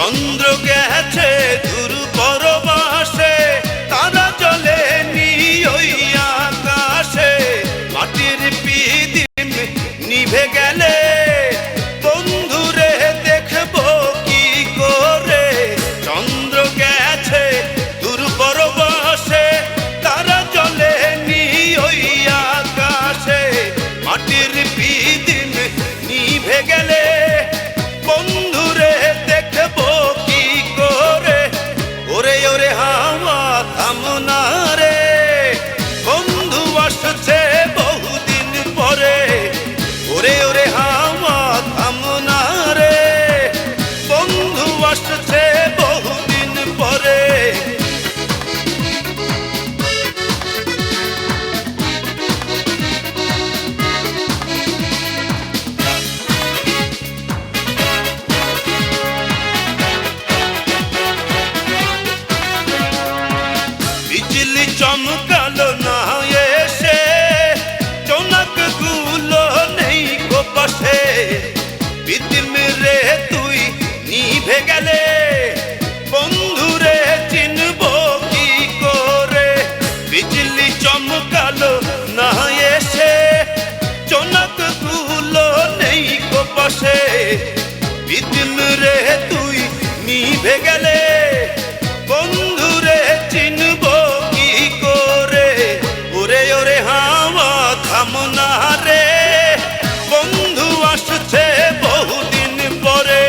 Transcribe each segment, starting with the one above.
চন্দ্র গেছে দূর পরবাসে, তারা জ্বলে নি ওই আকাশে। মাটির পিদিম নিভে গেলে বন্ধুরে দেখবো কি করে। চন্দ্র গেছে দূর পরবাসে, তারা জ্বলে নি ওই আকাশে। মাটির পিদিম নিভে গেলে বন্ধুরে দেখবো কি করে। ওরে ওরে হাওয়া থামনা রে, বন্ধু আসছে বহুদিন পরে। ওরে ওরে হাওয়া থামনা রে, বন্ধু আসছে বহুদিন পরে। বিজলি চমকালো না এসে, চোনক গুলো নেই গো পাশে। পিদিম রে তুই নিভে গেলে বন্ধুরে চিনবো কি করে। বিজলি চমকালো না এসে, চোনক গুলো নেই গো পাশে। পিদিম রে তুই নিভে গেলে বন্ধুরে চিনবো কি করে। ওরে ওরে হাওয়া থামনা রে, বন্ধু আসছে বহুদিন পরে।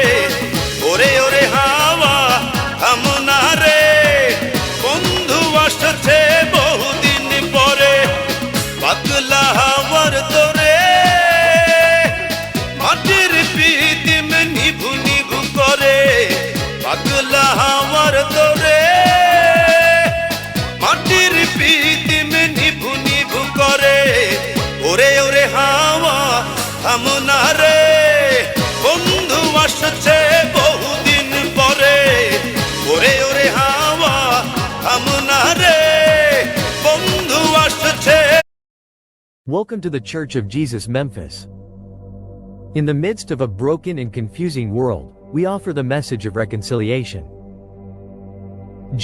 ওরে ওরে হাওয়া থামনা রে, বন্ধু আসছে বহুদিন পরে। পাগলা হাওয়ার তোরে মাটির পিদিম নিভু নিভু করে। পাগলা হাওয়ার তোরে মাটির পিদিম নিভু নিভু করে। ওরে ওরে হাওয়া থামনা রে, বন্ধু আসছে বহুদিন পরে। ওরে ওরে হাওয়া থামনা রে, বন্ধু আসছে। Welcome to the Church of Jesus Memphis. In the midst of a broken and confusing world, we offer the message of reconciliation.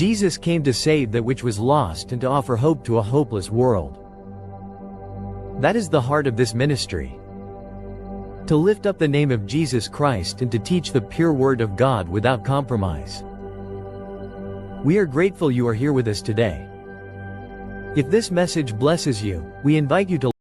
Jesus came to save that which was lost and to offer hope to a hopeless world. That is the heart of this ministry. To lift up the name of Jesus Christ and to teach the pure word of God without compromise. We are grateful you are here with us today. If this message blesses you, we invite you to